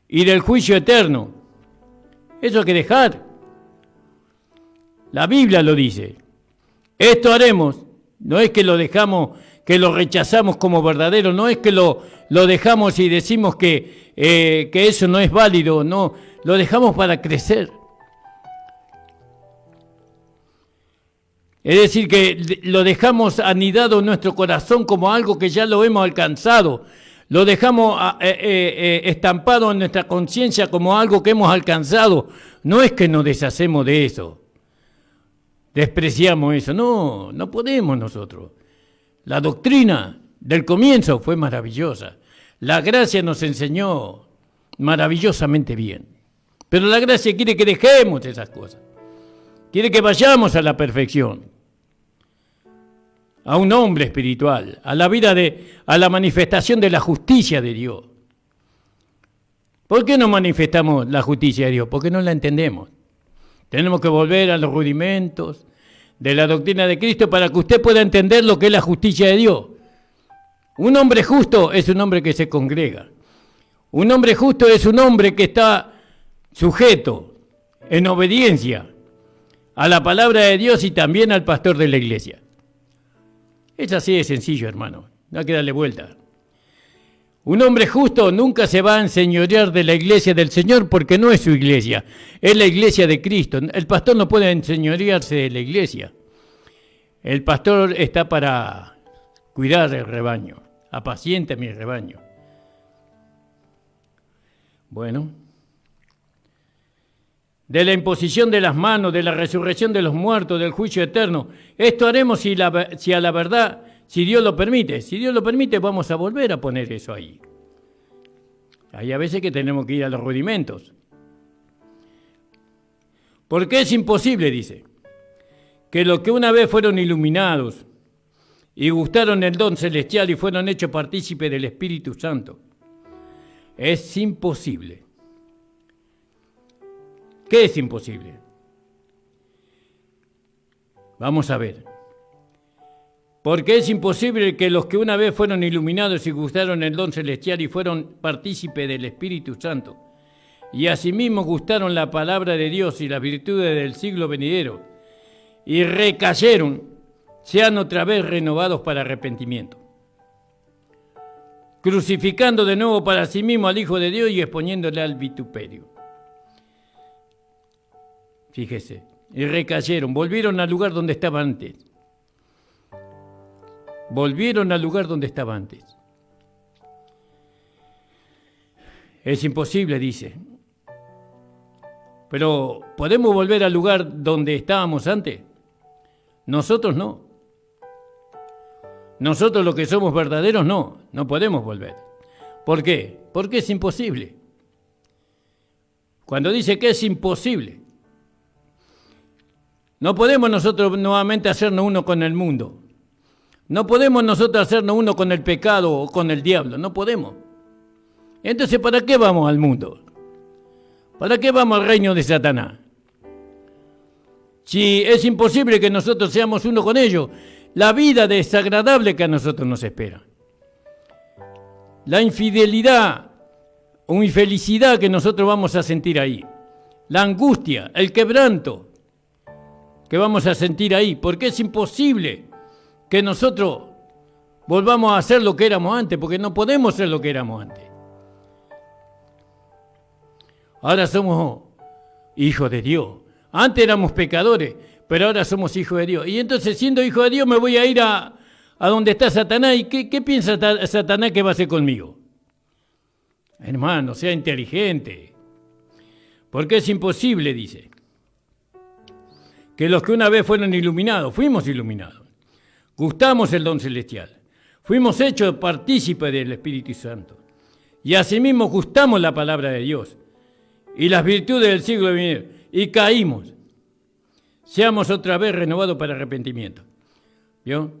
y del juicio eterno, eso hay que dejar. La Biblia lo dice. Esto haremos, no es que lo dejamos, que lo rechazamos como verdadero, no es que lo dejamos y decimos que eso no es válido, no, lo dejamos para crecer. Es decir, que lo dejamos anidado en nuestro corazón como algo que ya lo hemos alcanzado. Lo dejamos estampado en nuestra conciencia como algo que hemos alcanzado. No es que nos deshacemos de eso. Despreciamos eso. No podemos nosotros. La doctrina del comienzo fue maravillosa. La gracia nos enseñó maravillosamente bien. Pero la gracia quiere que dejemos esas cosas. Quiere que vayamos a la perfección. A un hombre espiritual, a la manifestación de la justicia de Dios. ¿Por qué no manifestamos la justicia de Dios? Porque no la entendemos. Tenemos que volver a los rudimentos de la doctrina de Cristo para que usted pueda entender lo que es la justicia de Dios. Un hombre justo es un hombre que se congrega. Un hombre justo es un hombre que está sujeto en obediencia a la palabra de Dios y también al pastor de la iglesia. Es así de sencillo, hermano. No hay que darle vuelta. Un hombre justo nunca se va a enseñorear de la iglesia del Señor porque no es su iglesia. Es la iglesia de Cristo. El pastor no puede enseñorearse de la iglesia. El pastor está para cuidar el rebaño. Apacienta mi rebaño. Bueno. De la imposición de las manos, de la resurrección de los muertos, del juicio eterno. Esto haremos si a la verdad, si Dios lo permite. Si Dios lo permite, vamos a volver a poner eso ahí. Hay a veces que tenemos que ir a los rudimentos. Porque es imposible, dice, que los que una vez fueron iluminados y gustaron el don celestial y fueron hechos partícipes del Espíritu Santo, es imposible. ¿Qué es imposible? Vamos a ver. Porque es imposible que los que una vez fueron iluminados y gustaron el don celestial y fueron partícipes del Espíritu Santo, y asimismo gustaron la palabra de Dios y las virtudes del siglo venidero, y recayeron, sean otra vez renovados para arrepentimiento, crucificando de nuevo para sí mismo al Hijo de Dios y exponiéndole al vituperio. Fíjese, y recayeron, volvieron al lugar donde estaba antes. Volvieron al lugar donde estaba antes. Es imposible, dice, Pero ¿podemos volver al lugar donde estábamos antes? Nosotros no. Nosotros los que somos verdaderos no podemos volver. ¿Por qué? Porque es imposible. Cuando dice que es imposible, no podemos nosotros nuevamente hacernos uno con el mundo. No podemos nosotros hacernos uno con el pecado o con el diablo, no podemos. Entonces, ¿para qué vamos al mundo? ¿Para qué vamos al reino de Satanás? Si es imposible que nosotros seamos uno con ellos, la vida desagradable que a nosotros nos espera. La infidelidad o infelicidad que nosotros vamos a sentir ahí. La angustia, el quebranto que vamos a sentir ahí. Porque es imposible que nosotros volvamos a ser lo que éramos antes, porque no podemos ser lo que éramos antes. Ahora somos hijos de Dios. Antes éramos pecadores, pero ahora somos hijos de Dios. Y entonces, siendo hijo de Dios, me voy a ir a donde está Satanás. ¿Y qué piensa Satanás que va a hacer conmigo? Hermano, sea inteligente. Porque es imposible, dice, que los que una vez fueron iluminados, fuimos iluminados, gustamos el don celestial, fuimos hechos partícipes del Espíritu Santo, y asimismo gustamos la palabra de Dios y las virtudes del siglo venidero, y caímos. Seamos otra vez renovados para arrepentimiento. ¿Vio?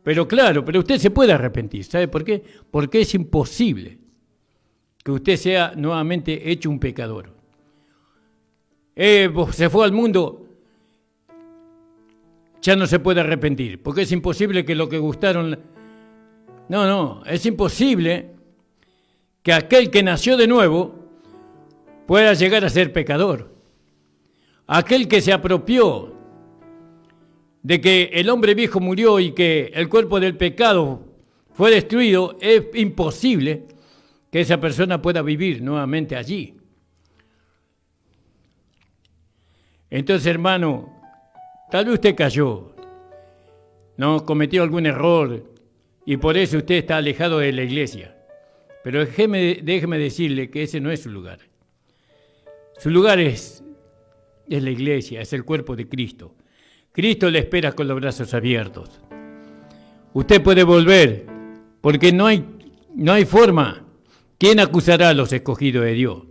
Pero claro, pero usted se puede arrepentir. ¿Sabe por qué? Porque es imposible que usted sea nuevamente hecho un pecador. Se fue al mundo, ya no se puede arrepentir, porque es imposible que lo que gustaron... No, es imposible que aquel que nació de nuevo pueda llegar a ser pecador. Aquel que se apropió de que el hombre viejo murió y que el cuerpo del pecado fue destruido, es imposible que esa persona pueda vivir nuevamente allí. Entonces, hermano, tal vez usted cayó, no cometió algún error y por eso usted está alejado de la iglesia. Pero déjeme decirle que ese no es su lugar. Su lugar es la iglesia, es el cuerpo de Cristo. Cristo le espera con los brazos abiertos. Usted puede volver, porque no hay forma. ¿Quién acusará a los escogidos de Dios?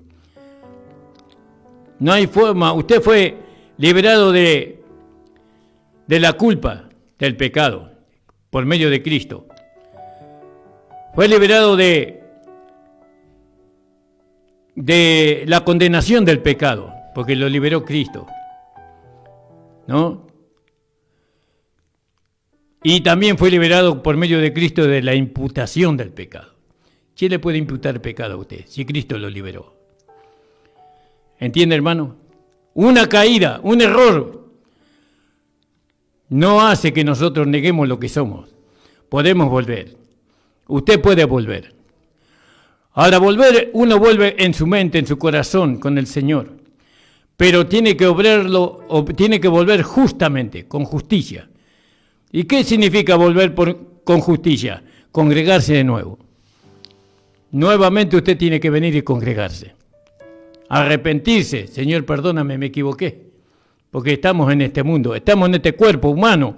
No hay forma. Usted fue liberado de la culpa del pecado por medio de Cristo. Fue liberado de la condenación del pecado, porque lo liberó Cristo, ¿no? Y también fue liberado por medio de Cristo de la imputación del pecado. ¿Quién le puede imputar pecado a usted si Cristo lo liberó? ¿Entiende, hermano? Una caída, un error, no hace que nosotros neguemos lo que somos. Podemos volver. Usted puede volver. Ahora, uno vuelve en su mente, en su corazón, con el Señor. Pero tiene que volver justamente, con justicia. ¿Y qué significa volver con justicia? Congregarse de nuevo. Nuevamente usted tiene que venir y congregarse. Arrepentirse. Señor, perdóname, me equivoqué. Porque estamos en este mundo, estamos en este cuerpo humano,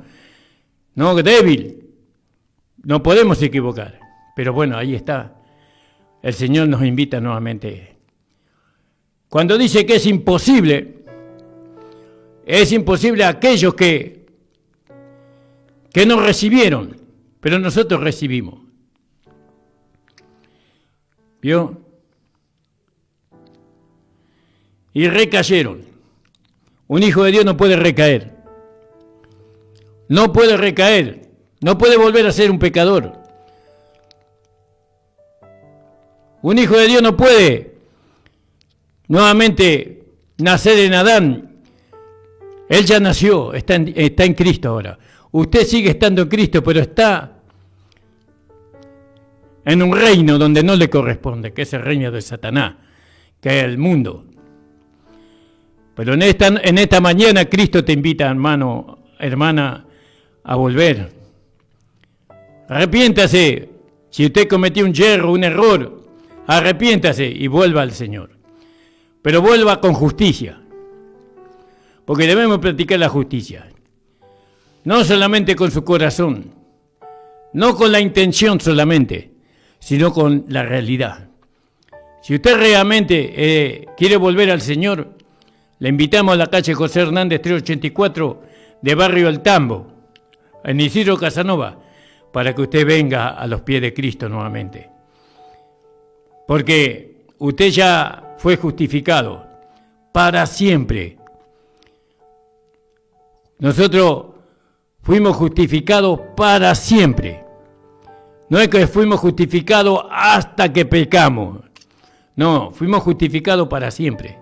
no débil. No podemos equivocar. Pero bueno, ahí está. El Señor nos invita nuevamente. Cuando dice que es imposible a aquellos que no recibieron, pero nosotros recibimos. ¿Vio? Y recayeron. Un hijo de Dios no puede recaer. No puede recaer. No puede volver a ser un pecador. Un hijo de Dios no puede nuevamente nacer en Adán. Él ya nació, está en Cristo ahora. Usted sigue estando en Cristo, pero está en un reino donde no le corresponde, que es el reino de Satanás, que es el mundo. Pero en esta mañana Cristo te invita, hermano, hermana, a volver. Arrepiéntase. Si usted cometió un yerro, un error, arrepiéntase y vuelva al Señor. pero vuelva con justicia, porque debemos practicar la justicia, no solamente con su corazón, no con la intención solamente, sino con la realidad. Si usted realmente quiere volver al Señor, le invitamos a la calle José Hernández 384 de Barrio El Tambo, en Isidro Casanova, para que usted venga a los pies de Cristo nuevamente. Porque usted ya fue justificado para siempre. Nosotros fuimos justificados para siempre. No es que fuimos justificados hasta que pecamos. No, fuimos justificados para siempre.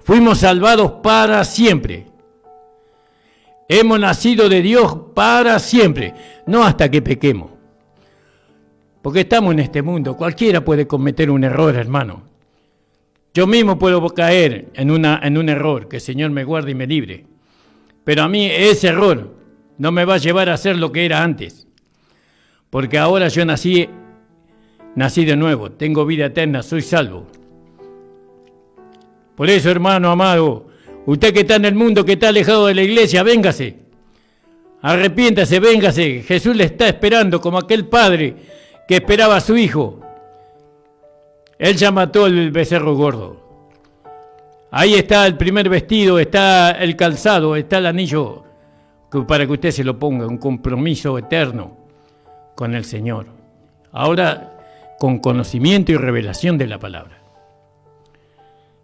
Fuimos salvados para siempre. Hemos nacido de Dios para siempre, no hasta que pequemos. Porque estamos en este mundo, cualquiera puede cometer un error, hermano. Yo mismo puedo caer en un error, que el Señor me guarde y me libre. Pero a mí ese error no me va a llevar a ser lo que era antes. Porque ahora yo nací de nuevo, tengo vida eterna, soy salvo. Por eso, hermano amado, usted que está en el mundo, que está alejado de la iglesia, véngase. Arrepiéntase, véngase. Jesús le está esperando como aquel padre que esperaba a su hijo. Él ya mató el becerro gordo. Ahí está el primer vestido, está el calzado, está el anillo para que usted se lo ponga, un compromiso eterno con el Señor. Ahora, con conocimiento y revelación de la palabra.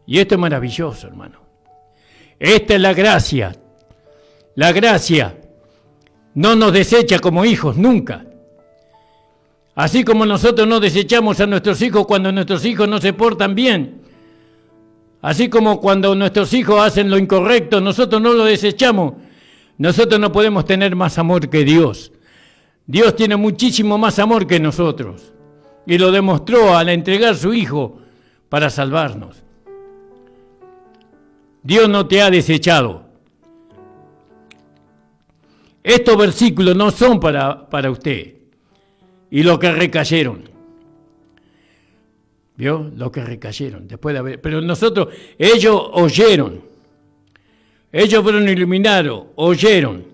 Y esto es maravilloso, hermano. Esta es la gracia. La gracia no nos desecha como hijos, nunca. Así como nosotros no desechamos a nuestros hijos cuando nuestros hijos no se portan bien. Así como cuando nuestros hijos hacen lo incorrecto, nosotros no lo desechamos. Nosotros no podemos tener más amor que Dios. Dios tiene muchísimo más amor que nosotros. Y lo demostró al entregar su Hijo para salvarnos. Dios no te ha desechado. Estos versículos no son para usted. Y los que recayeron. ¿Vio? Los que recayeron. Después de haber. Pero nosotros, ellos oyeron. Ellos fueron iluminados, oyeron.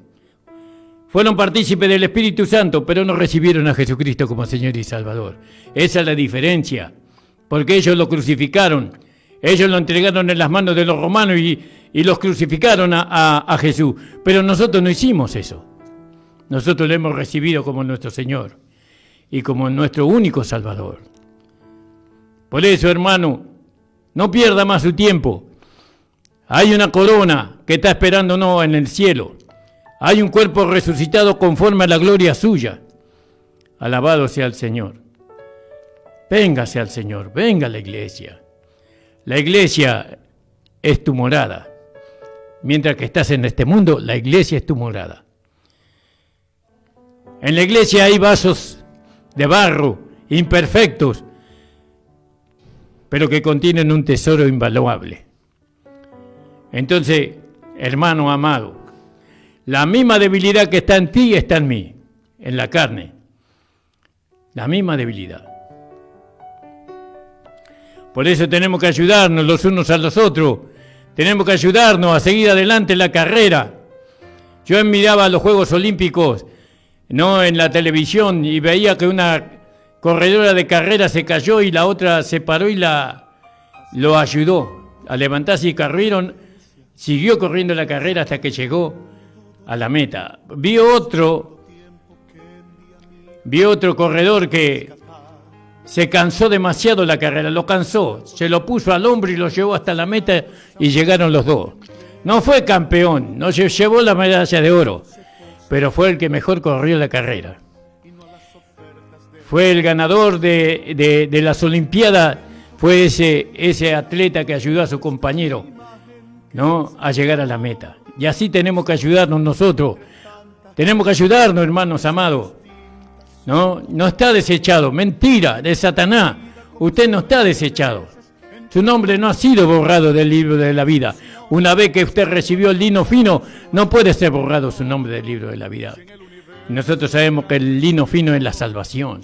Fueron partícipes del Espíritu Santo, pero no recibieron a Jesucristo como Señor y Salvador. Esa es la diferencia. Porque ellos lo crucificaron. Ellos lo entregaron en las manos de los romanos y los crucificaron a Jesús. Pero nosotros no hicimos eso. Nosotros lo hemos recibido como nuestro Señor y como nuestro único Salvador. Por eso, hermano, no pierda más su tiempo. Hay una corona que está esperándonos en el cielo. Hay un cuerpo resucitado conforme a la gloria suya. Alabado sea el Señor. Véngase al Señor, venga a la iglesia. La iglesia es tu morada. Mientras que estás en este mundo, la iglesia es tu morada. En la iglesia hay vasos de barro, imperfectos, pero que contienen un tesoro invaluable. Entonces, hermano amado, la misma debilidad que está en ti está en mí, en la carne. La misma debilidad. Por eso tenemos que ayudarnos los unos a los otros. Tenemos que ayudarnos a seguir adelante en la carrera. Yo miraba los Juegos Olímpicos, no en la televisión, y veía que una corredora de carrera se cayó y la otra se paró y lo ayudó a levantarse y corrieron. Siguió corriendo la carrera hasta que llegó a la meta. Vi otro corredor que se cansó demasiado la carrera, lo cansó, se lo puso al hombro y lo llevó hasta la meta y llegaron los dos. No fue campeón, no se llevó la medalla de oro, pero fue el que mejor corrió la carrera. Fue el ganador de las Olimpiadas, fue ese atleta que ayudó a su compañero, ¿no?, a llegar a la meta. Y así tenemos que ayudarnos nosotros. Tenemos que ayudarnos, hermanos amados. No está desechado. Mentira de Satanás. Usted no está desechado. Su nombre no ha sido borrado del libro de la vida. Una vez que usted recibió el lino fino, no puede ser borrado su nombre del libro de la vida. Y nosotros sabemos que el lino fino es la salvación,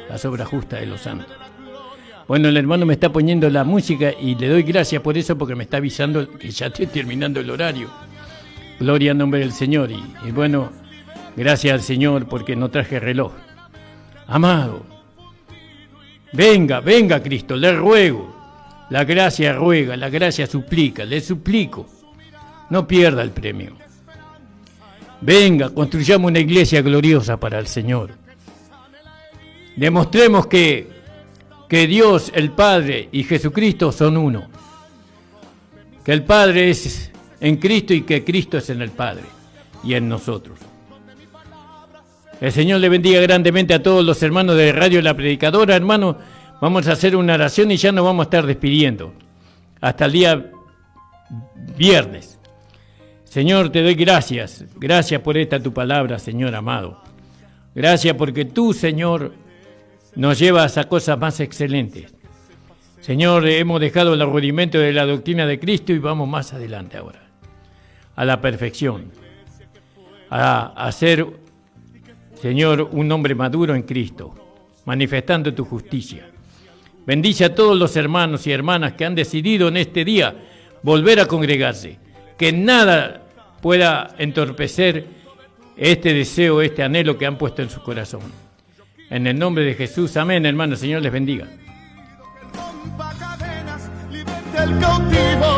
las obras justas de los santos. Bueno, el hermano me está poniendo la música y le doy gracias por eso porque me está avisando que ya estoy terminando el horario. Gloria al nombre del Señor. Y bueno, gracias al Señor porque no traje reloj. Amado, venga Cristo, le ruego. La gracia ruega, la gracia suplica, le suplico. No pierda el premio. Venga, construyamos una iglesia gloriosa para el Señor. Demostremos que Dios, el Padre y Jesucristo son uno. Que el Padre es en Cristo y que Cristo es en el Padre y en nosotros. El Señor le bendiga grandemente a todos los hermanos de Radio La Predicadora. Hermanos, vamos a hacer una oración y ya nos vamos a estar despidiendo. Hasta el día viernes. Señor, te doy gracias. Gracias por esta tu palabra, Señor amado. Gracias porque tú, Señor, nos llevas a cosas más excelentes. Señor, hemos dejado el rudimento de la doctrina de Cristo y vamos más adelante ahora. A la perfección. A ser, Señor, un hombre maduro en Cristo, manifestando tu justicia. Bendice a todos los hermanos y hermanas que han decidido en este día volver a congregarse. Que nada pueda entorpecer este deseo, este anhelo que han puesto en su corazón. En el nombre de Jesús, amén, hermanos. Señor les bendiga. El cautivo.